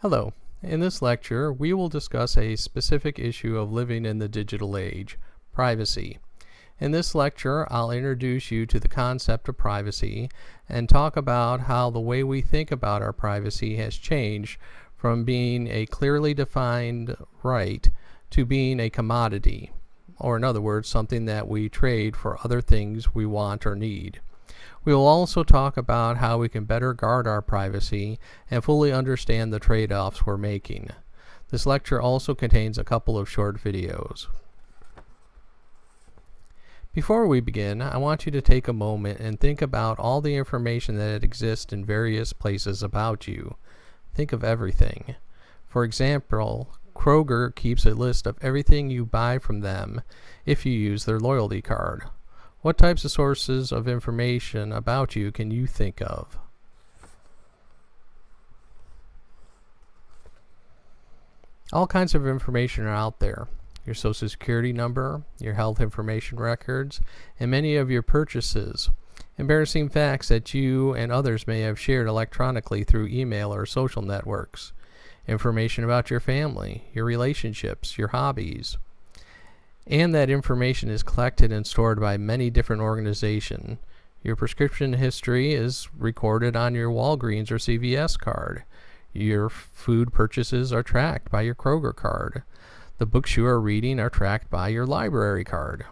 Hello. In this lecture, we will discuss a specific issue of living in the digital age, privacy. In this lecture, I'll introduce you to the concept of privacy and talk about how the way we think about our privacy has changed from being a clearly defined right to being a commodity, or in other words, something that we trade for other things we want or need. We will also talk about how we can better guard our privacy and fully understand the trade-offs we're making. This lecture also contains a couple of short videos. Before we begin, I want you to take a moment and think about all the information that exists in various places about you. Think of everything. For example, Kroger keeps a list of everything you buy from them if you use their loyalty card. What types of sources of information about you can you think of? All kinds of information are out there. Your social security number, your health information records, and many of your purchases. Embarrassing facts that you and others may have shared electronically through email or social networks. Information about your family, your relationships, your hobbies. And that information is collected and stored by many different organizations. Your prescription history is recorded on your Walgreens or CVS card. Your food purchases are tracked by your Kroger card. The books you are reading are tracked by your library card.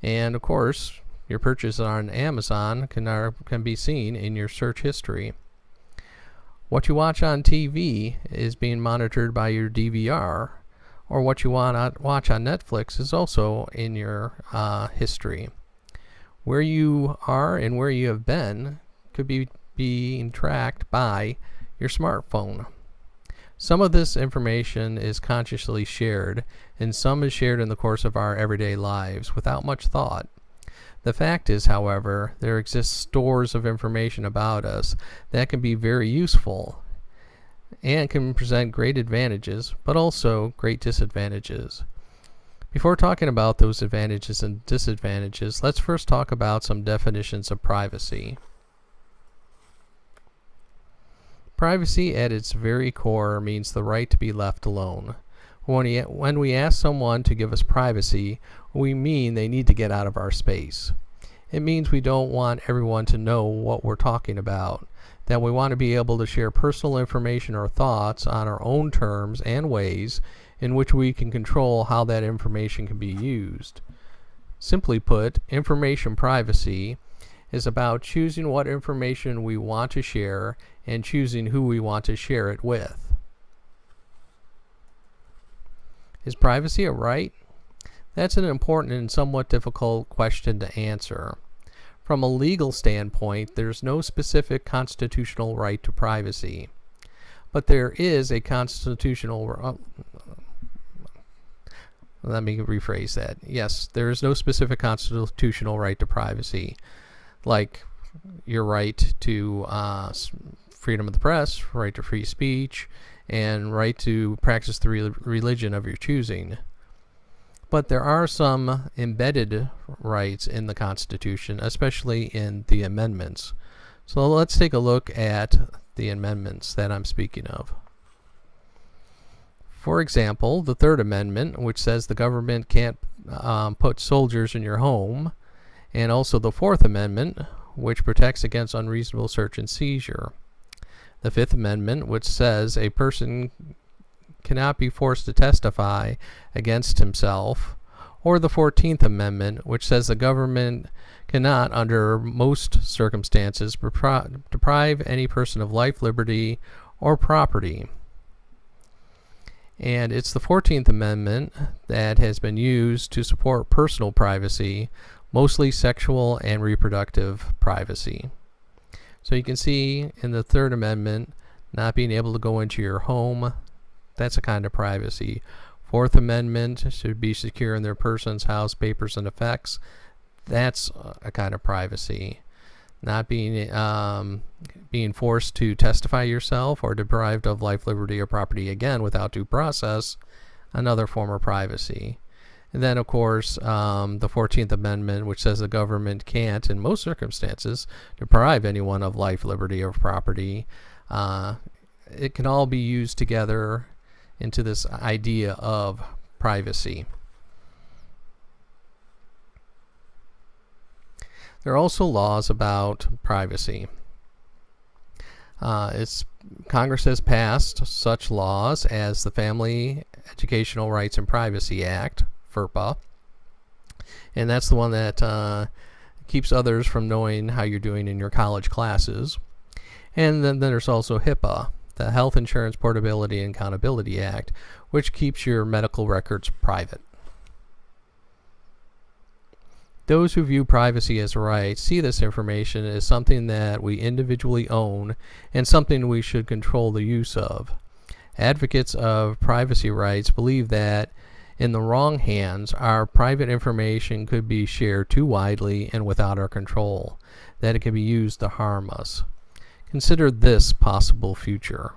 And of course, your purchase on Amazon can be seen in your search history. What you watch on TV is being monitored by your DVR. Or what you want to watch on Netflix is also in your history. Where you are and where you have been could be being tracked by your smartphone. Some of this information is consciously shared, and some is shared in the course of our everyday lives without much thought. The fact is, however, there exist stores of information about us that can be very useful and can present great advantages, but also great disadvantages. Before talking about those advantages and disadvantages, let's first talk about some definitions of privacy. Privacy at its very core means the right to be left alone. When we ask someone to give us privacy, we mean they need to get out of our space. It means we don't want everyone to know what we're talking about, that we want to be able to share personal information or thoughts on our own terms and ways in which we can control how that information can be used. Simply put, information privacy is about choosing what information we want to share and choosing who we want to share it with. Is privacy a right? That's an important and somewhat difficult question to answer. From a legal standpoint, there's no specific constitutional right to privacy. But there is a constitutional... let me rephrase that. Yes, there is no specific constitutional right to privacy, like your right to freedom of the press, right to free speech, and right to practice the religion of your choosing. But there are some embedded rights in the Constitution, especially in the amendments. So let's take a look at the amendments that I'm speaking of. For example, the Third Amendment, which says the government can't put soldiers in your home, and also the Fourth Amendment, which protects against unreasonable search and seizure. The Fifth Amendment, which says a person cannot be forced to testify against himself, or the 14th Amendment, which says the government cannot, under most circumstances, deprive any person of life, liberty, or property. And it's the 14th Amendment that has been used to support personal privacy, mostly sexual and reproductive privacy. So you can see in the Third Amendment, not being able to go into your home, that's a kind of privacy. Fourth Amendment should be secure in their person's house, papers, and effects. That's a kind of privacy. Not being forced to testify yourself or deprived of life, liberty, or property, again, without due process, another form of privacy. And then, of course, the 14th Amendment, which says the government can't, in most circumstances, deprive anyone of life, liberty, or property. it can all be used together into this idea of privacy. There are also laws about privacy. Congress has passed such laws as the Family Educational Rights and Privacy Act, FERPA, and that's the one that keeps others from knowing how you're doing in your college classes. And then there's also HIPAA, the Health Insurance Portability and Accountability Act, which keeps your medical records private. Those who view privacy as a right see this information as something that we individually own and something we should control the use of. Advocates of privacy rights believe that in the wrong hands, our private information could be shared too widely and without our control, that it can be used to harm us. Consider this possible future.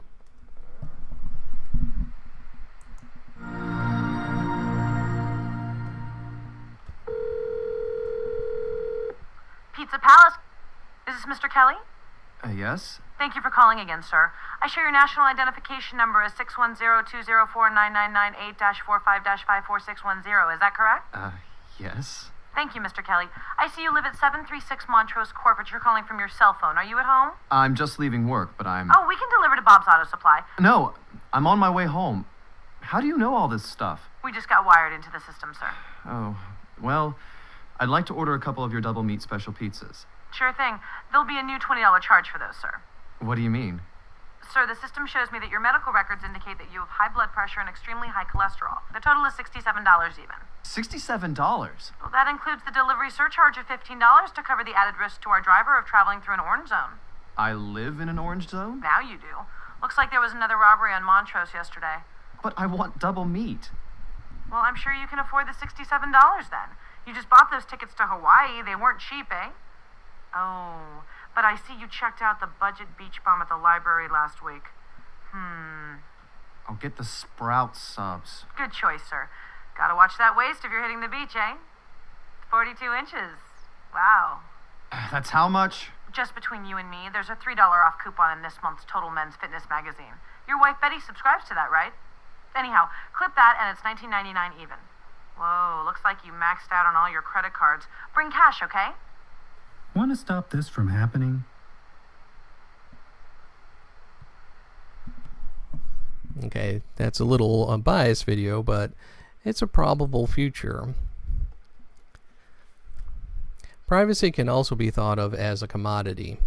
Pizza Palace. Is this Mr. Kelly? Yes? Thank you for calling again, sir. I show your national identification number as 610-204-999-8-45-54610. Is that correct? Yes. Thank you, Mr. Kelly. I see you live at 736 Montrose Court, but you're calling from your cell phone. Are you at home? I'm just leaving work, but I'm... Oh, we can deliver to Bob's Auto Supply. No, I'm on my way home. How do you know all this stuff? We just got wired into the system, sir. Oh, well, I'd like to order a couple of your double meat special pizzas. Sure thing. There'll be a new $20 charge for those, sir. What do you mean? Sir, the system shows me that your medical records indicate that you have high blood pressure and extremely high cholesterol. The total is $67 even. $67? Well, that includes the delivery surcharge of $15 to cover the added risk to our driver of traveling through an orange zone. I live in an orange zone? Now you do. Looks like there was another robbery on Montrose yesterday. But I want double meat. Well, I'm sure you can afford the $67 then. You just bought those tickets to Hawaii. They weren't cheap, eh? Oh, but I see you checked out the budget beach bum at the library last week. I'll get the Sprout subs. Good choice, sir. Gotta watch that waist if you're hitting the beach, eh? 42 inches. Wow. That's how much? Just between you and me, there's a $3 off coupon in this month's Total Men's Fitness magazine. Your wife Betty subscribes to that, right? Anyhow, clip that and it's $19.99 even. Whoa, looks like you maxed out on all your credit cards. Bring cash, okay? Want to stop this from happening? Okay, that's a little unbiased video, but it's a probable future. Privacy can also be thought of as a commodity.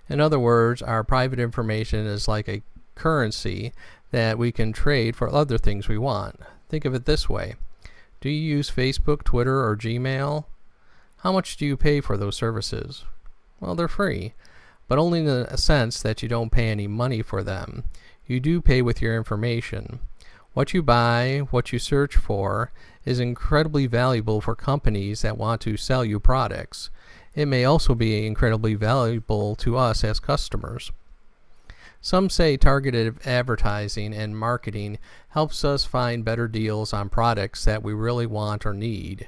In other words, our private information is like a currency that we can trade for other things we want. Think of it this way. Do you use Facebook, Twitter, or Gmail? How much do you pay for those services? Well, they're free, but only in the sense that you don't pay any money for them. You do pay with your information. What you buy, what you search for, is incredibly valuable for companies that want to sell you products. It may also be incredibly valuable to us as customers. Some say targeted advertising and marketing helps us find better deals on products that we really want or need.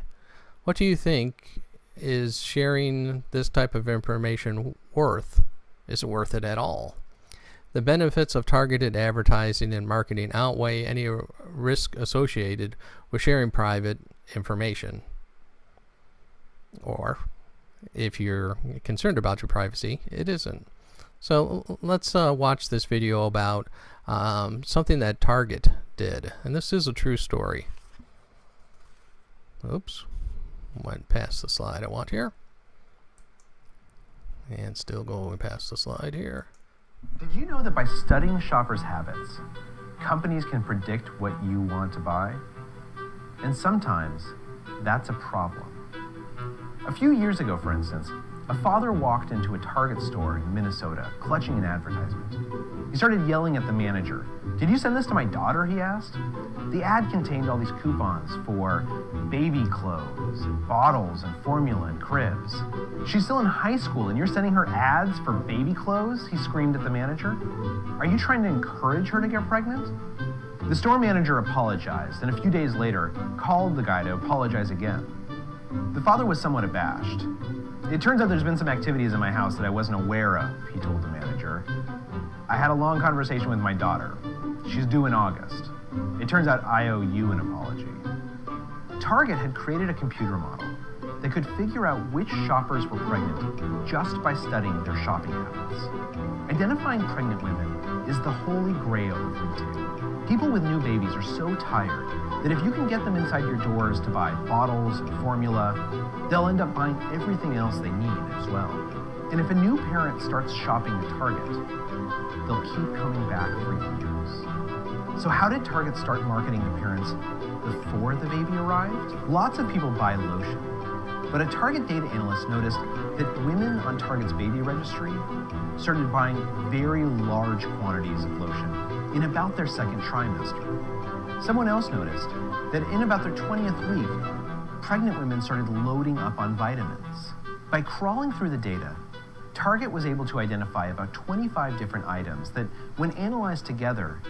What do you think is sharing this type of information worth? Is it worth it at all? The benefits of targeted advertising and marketing outweigh any risk associated with sharing private information. Or, if you're concerned about your privacy, it isn't. So let's watch this video about something that Target did. And this is a true story. Oops. Went past the slide I want here. And still going past the slide here. Did you know that by studying shoppers' habits, companies can predict what you want to buy? And sometimes that's a problem. A few years ago, for instance, a father walked into a Target store in Minnesota, clutching an advertisement. He started yelling at the manager. "Did you send this to my daughter?" he asked. The ad contained all these coupons for baby clothes, bottles, and formula and cribs. "She's still in high school and you're sending her ads for baby clothes?" he screamed at the manager. "Are you trying to encourage her to get pregnant?" The store manager apologized and a few days later called the guy to apologize again. The father was somewhat abashed. "It turns out there's been some activities in my house that I wasn't aware of," he told the manager. I had a long conversation with my daughter. She's due in August. It turns out I owe you an apology. Target had created a computer model that could figure out which shoppers were pregnant just by studying their shopping habits. Identifying pregnant women is the holy grail of retail. People with new babies are so tired that if you can get them inside your doors to buy bottles and formula, they'll end up buying everything else they need as well. And if a new parent starts shopping at Target, they'll keep coming back for years. So how did Target start marketing to parents before the baby arrived? Lots of people buy lotion, but a Target data analyst noticed that women on Target's baby registry started buying very large quantities of lotion in about their second trimester. Someone else noticed that in about their 20th week, pregnant women started loading up on vitamins. By crawling through the data, Target was able to identify about 25 different items that, when analyzed together,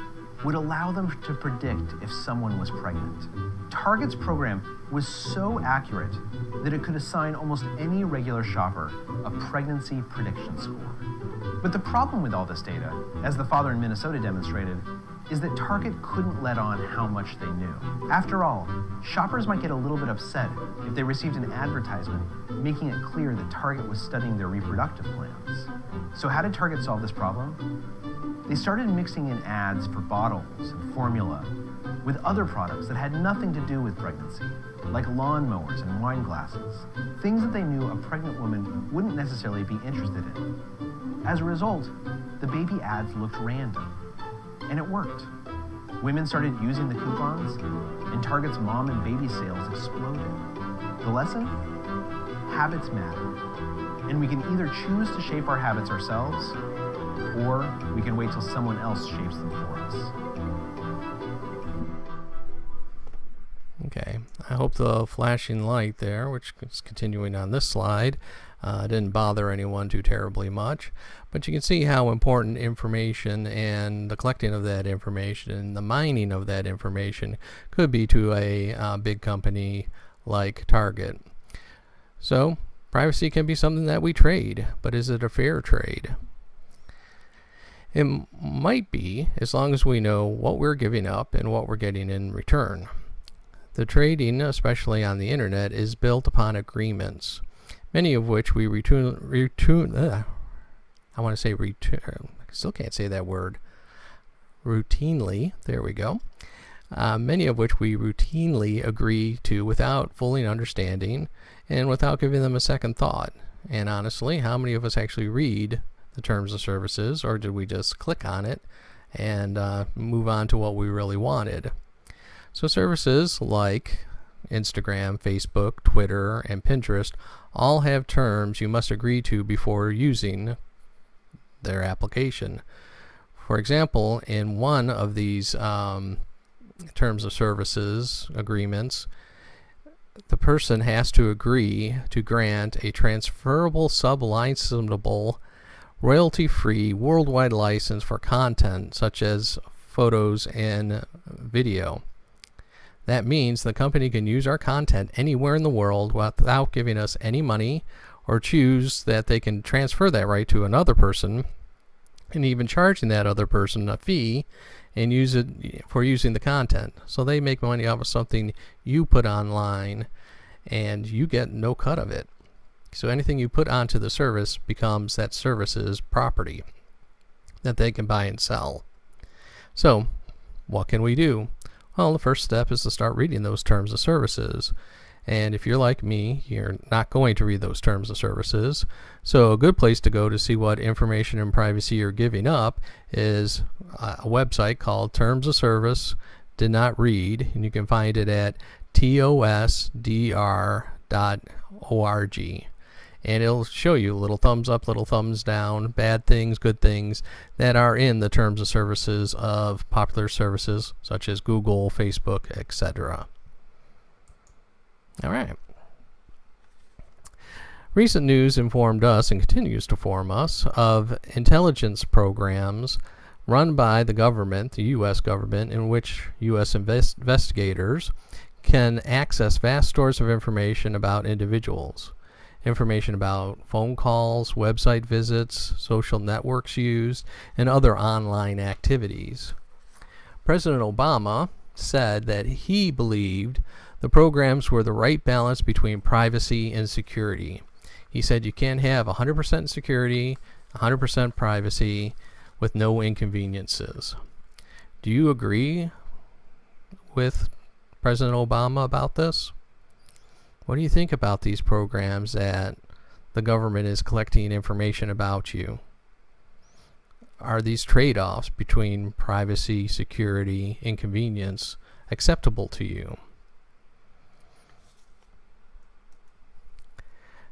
would allow them to predict if someone was pregnant. Target's program was so accurate that it could assign almost any regular shopper a pregnancy prediction score. But the problem with all this data, as the father in Minnesota demonstrated, is that Target couldn't let on how much they knew. After all, shoppers might get a little bit upset if they received an advertisement making it clear that Target was studying their reproductive plans. So how did Target solve this problem? They started mixing in ads for bottles and formula with other products that had nothing to do with pregnancy, like lawnmowers and wine glasses, things that they knew a pregnant woman wouldn't necessarily be interested in. As a result, the baby ads looked random, and it worked. Women started using the coupons, and Target's mom and baby sales exploded. The lesson? Habits matter, and we can either choose to shape our habits ourselves, or we can wait till someone else shapes them for us. Okay, I hope the flashing light there, which is continuing on this slide, didn't bother anyone too terribly much. But you can see how important information and the collecting of that information and the mining of that information could be to a big company like Target. So, privacy can be something that we trade, but is it a fair trade? It might be, as long as we know what we're giving up and what we're getting in return. The trading, especially on the internet, is built upon agreements, many of which we routinely, there we go. Many of which we routinely agree to without fully understanding and without giving them a second thought. And honestly, how many of us actually read the terms of services, or did we just click on it and move on to what we really wanted? So services like Instagram, Facebook, Twitter, and Pinterest all have terms you must agree to before using their application. For example, in one of these terms of services agreements, the person has to agree to grant a transferable sub-licensable royalty-free worldwide license for content such as photos and video. That means the company can use our content anywhere in the world without giving us any money, or choose that they can transfer that right to another person and even charging that other person a fee and use it for using the content. So they make money off of something you put online and you get no cut of it. So anything you put onto the service becomes that service's property that they can buy and sell. So what can we do? Well, the first step is to start reading those terms of services. And if you're like me, you're not going to read those terms of services. So a good place to go to see what information and privacy you're giving up is a website called Terms of Service Did Not Read, and you can find it at tosdr.org. And it'll show you little thumbs up, little thumbs down, bad things, good things that are in the terms of services of popular services such as Google, Facebook, etc. All right. Recent news informed us and continues to form us of intelligence programs run by the government, the U.S. government, in which U.S. investigators can access vast stores of information about individuals. information about phone calls, website visits, social networks used, and other online activities. President Obama said that he believed the programs were the right balance between privacy and security. He said you can't have 100% security, 100% privacy with no inconveniences. Do you agree with President Obama about this? What do you think about these programs that the government is collecting information about you? Are these trade-offs between privacy, security, and convenience acceptable to you?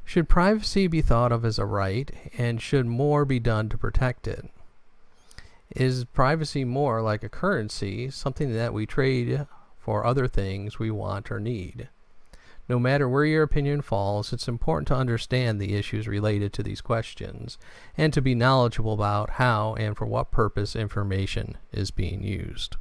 Should privacy be thought of as a right, and should more be done to protect it? Is privacy more like a currency, something that we trade for other things we want or need? No matter where your opinion falls, it's important to understand the issues related to these questions and to be knowledgeable about how and for what purpose information is being used.